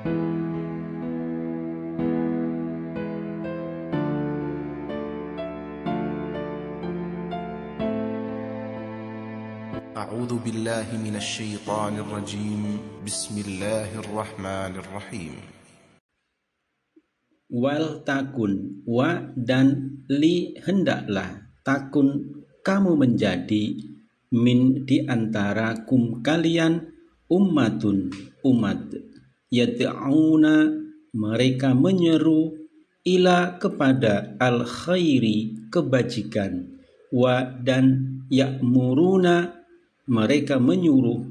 أعوذ بالله من الشيطان الرجيم بسم الله الرحمن الرحيم. Wal takun, wa dan li hendaklah, takun kamu menjadi, min di antara kum kalian, ummatun umat, yad'auna mereka menyeru, ila kepada al khairi kebajikan, wa dan ya'muruna mereka menyuruh,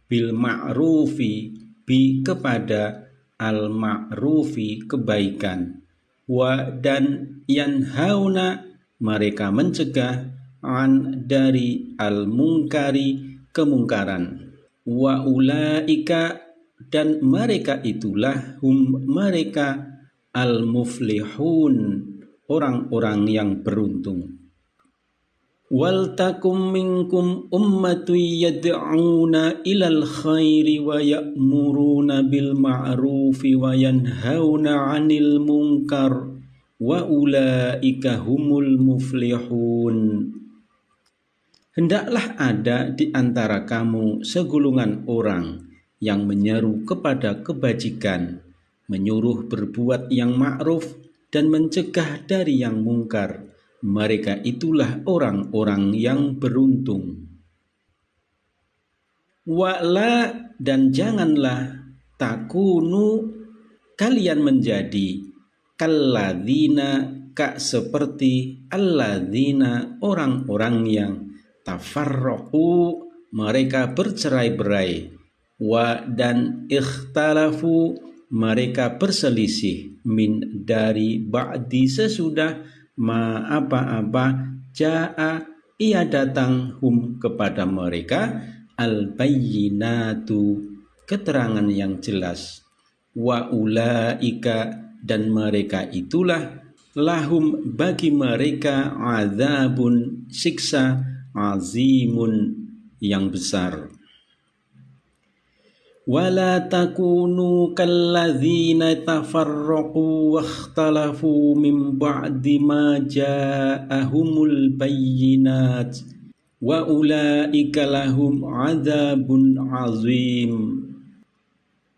bil ma'rufi bi kepada al ma'rufi kebaikan, wa dan yanhauna mereka mencegah, an dari al mungkari kemungkaran, wa ulaika dan mereka itulah, hum mereka, al muflihun orang-orang yang beruntung. Wal takum minkum ummatun yad'una ilal khairi wa ya'muruna bil ma'rufi wa yanhauna 'anil munkar wa ulaika humul muflihun. Hendaklah ada di antara kamu segulungan orang yang menyeru kepada kebajikan, menyuruh berbuat yang ma'ruf dan mencegah dari yang mungkar. Mereka itulah orang-orang yang beruntung. Wa'la dan janganlah, takunu kalian menjadi, kalladzina ka seperti alladzina orang-orang yang tafarraqu mereka bercerai-berai, wa dan ikhtalafu mereka berselisih, min dari ba'di sesudah ma apa-apa ja'a ia datang hum kepada mereka, al bayyinatu keterangan yang jelas, wa ulaika dan mereka itulah, lahum bagi mereka, azabun siksa, azimun yang besar. Wala takunu kalladzina tafarraqu wakhtalafu min ba'di ma ja'ahumul bayyinat wa ulaika lahum adzabun azim.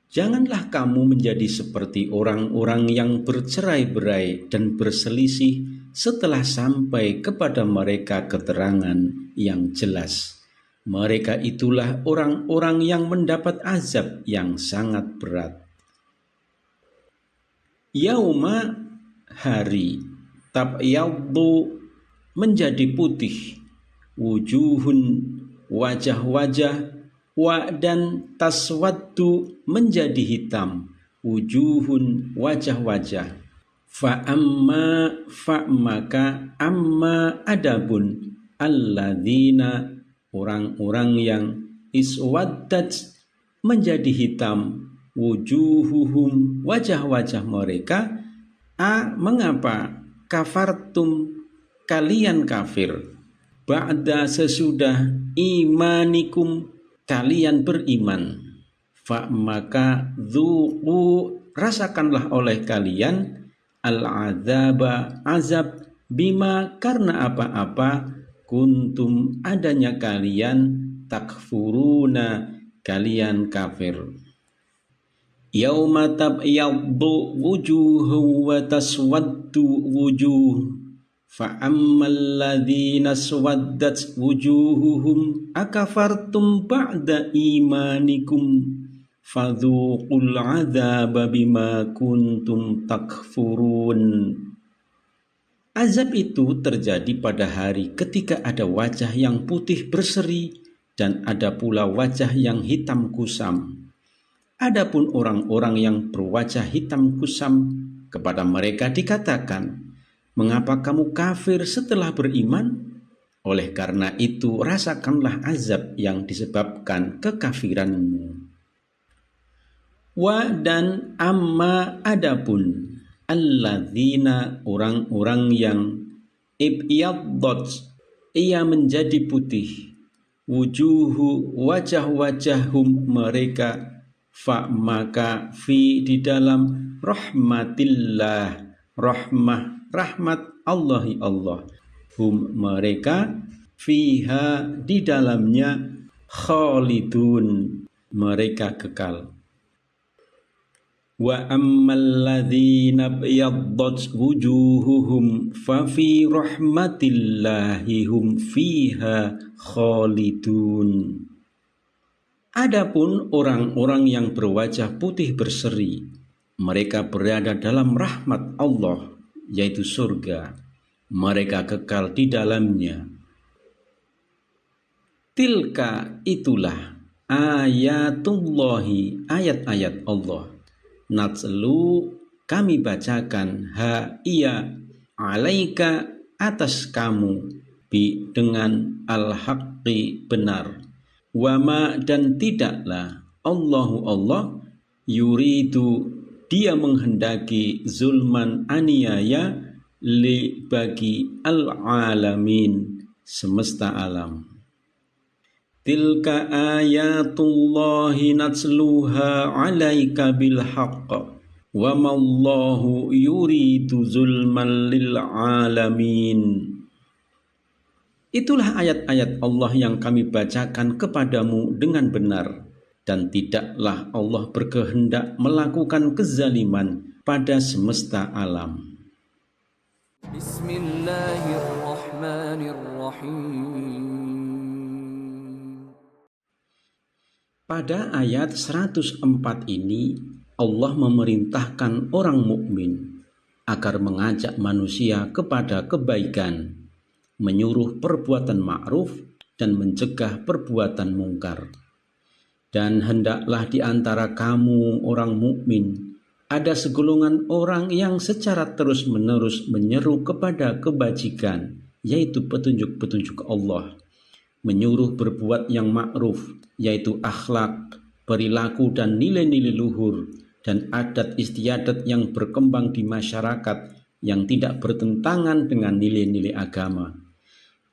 Janganlah kamu menjadi seperti orang-orang yang bercerai-berai dan berselisih setelah sampai kepada mereka keterangan yang jelas. Mereka itulah orang-orang yang mendapat azab yang sangat berat. Yauma hari, tabyaddu menjadi putih, wujuhun wajah-wajah, wa dan taswaddu menjadi hitam, wujuhun wajah-wajah. Fa maka amma adabun alladzina orang-orang yang iswaddat menjadi hitam, wujuhuhum wajah-wajah mereka, mengapa kafartum kalian kafir, ba'da sesudah imanikum kalian beriman, fa maka dzuqu rasakanlah oleh kalian, al-adzaba azab, bima karena apa-apa, kuntum adanya kalian, takfuruna kalian kafir. Yauma tabyaddu wujuhu wa taswaddu wujuh, fa ammal ladzina swaddat wujuhuhum akafartum ba'da imanikum fadzuqul adzaba bima kuntum takfurun. Azab itu terjadi pada hari ketika ada wajah yang putih berseri dan ada pula wajah yang hitam kusam. Adapun orang-orang yang berwajah hitam kusam, kepada mereka dikatakan, mengapa kamu kafir setelah beriman? Oleh karena itu rasakanlah azab yang disebabkan kekafiranmu. Wa dan amma adapun alladzina orang-orang yang ibyaddat ia menjadi putih, wujuhu wajah-wajahum mereka, fa maka fi di dalam rahmatillah, rahmat Allahi Allah, hum mereka fiha di dalamnya khalidun mereka kekal. Wa ammal ladzina biyaddat wujuhuhum fa fi rahmatillahi hum fiha khalidun. Adapun orang-orang yang berwajah putih berseri, mereka berada dalam rahmat Allah, yaitu surga. Mereka kekal di dalamnya. Tilka itulah ayatullahi, ayat-ayat Allah. Natslu kami bacakan ha iya alaika atas kamu bi dengan al-haqqi benar. Wama dan tidaklah Allahu Allah yuridu dia menghendaki zulman aniaya li bagi al-alamin semesta alam. Tilka ayatullahi natsluha alaika bil haqq wa mallahu yuridu zulman lil alamin. Itulah ayat-ayat Allah yang kami bacakan kepadamu dengan benar, dan tidaklah Allah berkehendak melakukan kezaliman pada semesta alam. Bismillahirrahmanirrahim. Pada ayat 104 ini, Allah memerintahkan orang mukmin agar mengajak manusia kepada kebaikan, menyuruh perbuatan ma'ruf dan mencegah perbuatan mungkar. Dan hendaklah di antara kamu orang mukmin ada segolongan orang yang secara terus-menerus menyeru kepada kebajikan, yaitu petunjuk-petunjuk Allah, menyuruh berbuat yang ma'ruf, yaitu akhlak, perilaku dan nilai-nilai luhur, dan adat istiadat yang berkembang di masyarakat yang tidak bertentangan dengan nilai-nilai agama,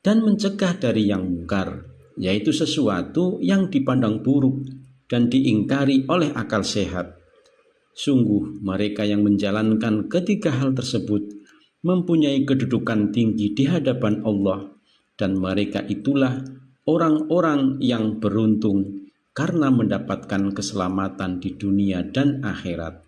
dan mencegah dari yang mungkar, yaitu sesuatu yang dipandang buruk dan diingkari oleh akal sehat. Sungguh mereka yang menjalankan ketiga hal tersebut mempunyai kedudukan tinggi di hadapan Allah, dan mereka itulah orang-orang yang beruntung karena mendapatkan keselamatan di dunia dan akhirat.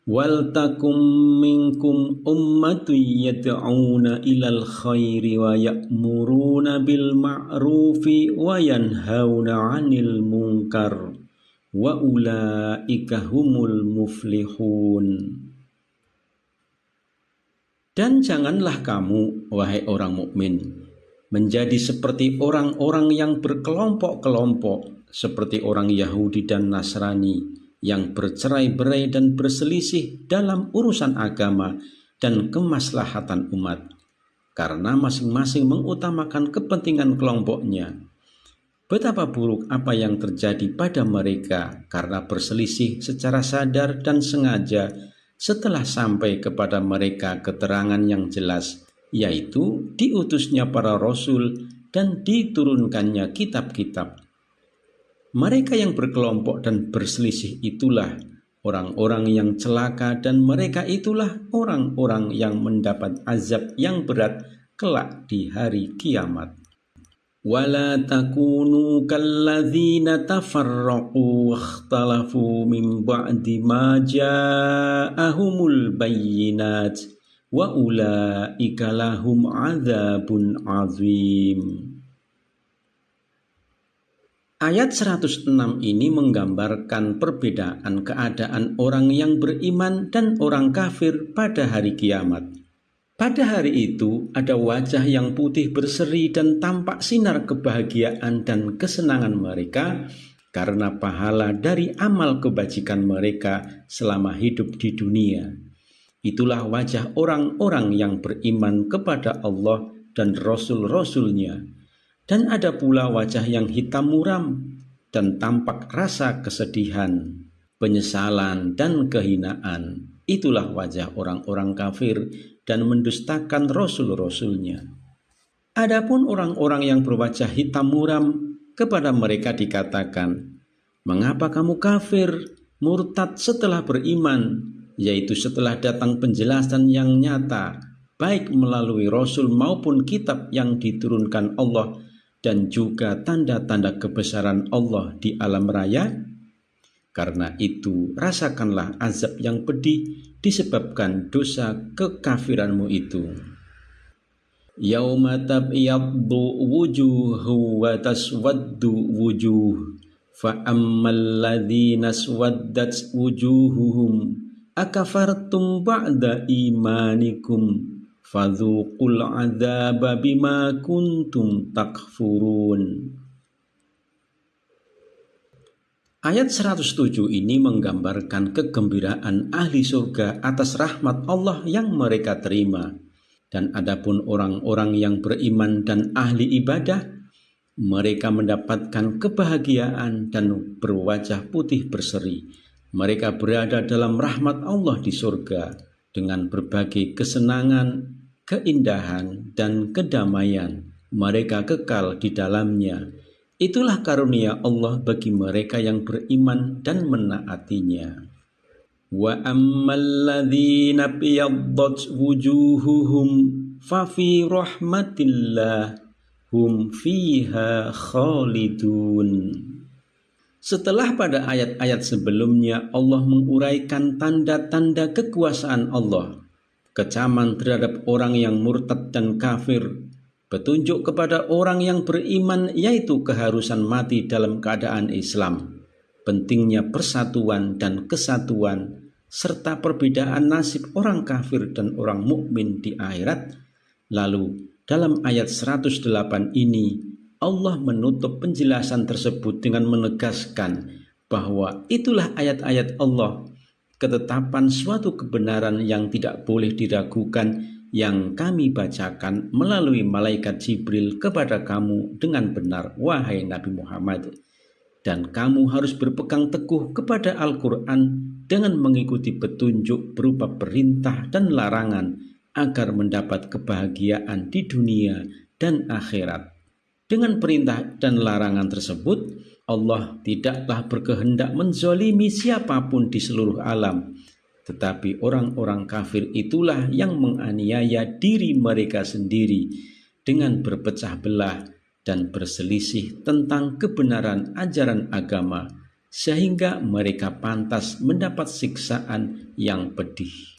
Wal takum minkum ummatun yad'una ilal khairi wa ya'muruna bil ma'rufi wa yanhauna 'anil munkar wa ulaika humul muflihun. Dan janganlah kamu, wahai orang mukmin, menjadi seperti orang-orang yang berkelompok-kelompok, seperti orang Yahudi dan Nasrani yang bercerai-berai dan berselisih dalam urusan agama dan kemaslahatan umat, karena masing-masing mengutamakan kepentingan kelompoknya. Betapa buruk apa yang terjadi pada mereka karena berselisih secara sadar dan sengaja setelah sampai kepada mereka keterangan yang jelas, yaitu diutusnya para rasul dan diturunkannya kitab-kitab. Mereka yang berkelompok dan berselisih itulah orang-orang yang celaka, dan mereka itulah orang-orang yang mendapat azab yang berat kelak di hari kiamat. Wala takunu kalladzina tafarraqu wakhtalafu min ba'di ma ja'ahumul bayyinat wa ulaika lahum adzabun azim. Ayat 106 ini menggambarkan perbedaan keadaan orang yang beriman dan orang kafir pada hari kiamat. Pada hari itu ada wajah yang putih berseri dan tampak sinar kebahagiaan dan kesenangan mereka karena pahala dari amal kebajikan mereka selama hidup di dunia. Itulah wajah orang-orang yang beriman kepada Allah dan Rasul-Rasulnya. Dan ada pula wajah yang hitam muram dan tampak rasa kesedihan, penyesalan dan kehinaan. Itulah wajah orang-orang kafir dan mendustakan Rasul-Rasulnya. Adapun orang-orang yang berwajah hitam muram, kepada mereka dikatakan, Mengapa kamu kafir, murtad setelah beriman, yaitu setelah datang penjelasan yang nyata, baik melalui Rasul maupun kitab yang diturunkan Allah, dan juga tanda-tanda kebesaran Allah di alam raya? Karena itu, rasakanlah azab yang pedih disebabkan dosa kekafiranmu itu. Yauma tabyaddu wujuhu wa taswaddu wujuh. Fa'ammal ladzina aswaddat wujuhuhum akafartum ba'da imanikum fadzuqul adzaba bima kuntum takfurun. Ayat 107 ini menggambarkan kegembiraan ahli surga atas rahmat Allah yang mereka terima. Dan adapun orang-orang yang beriman dan ahli ibadah, mereka mendapatkan kebahagiaan dan berwajah putih berseri. Mereka berada dalam rahmat Allah di surga dengan berbagai kesenangan, keindahan, dan kedamaian. Mereka kekal di dalamnya. Itulah karunia Allah bagi mereka yang beriman dan menaatinya. Wa ammal ladzina biyaddat wujuhuhum fa fi rahmatillah hum fiha khalidun. Setelah pada ayat-ayat sebelumnya Allah menguraikan tanda-tanda kekuasaan Allah, kecaman terhadap orang yang murtad dan kafir, petunjuk kepada orang yang beriman yaitu keharusan mati dalam keadaan Islam, pentingnya persatuan dan kesatuan, serta perbedaan nasib orang kafir dan orang mukmin di akhirat. Lalu dalam ayat 108 ini, Allah menutup penjelasan tersebut dengan menegaskan bahwa itulah ayat-ayat Allah, ketetapan suatu kebenaran yang tidak boleh diragukan yang kami bacakan melalui malaikat Jibril kepada kamu dengan benar, wahai Nabi Muhammad. Dan kamu harus berpegang teguh kepada Al-Quran dengan mengikuti petunjuk berupa perintah dan larangan, agar mendapat kebahagiaan di dunia dan akhirat. Dengan perintah dan larangan tersebut, Allah tidaklah berkehendak menzalimi siapapun di seluruh alam, tetapi orang-orang kafir itulah yang menganiaya diri mereka sendiri dengan berpecah belah dan berselisih tentang kebenaran ajaran agama, sehingga mereka pantas mendapat siksaan yang pedih.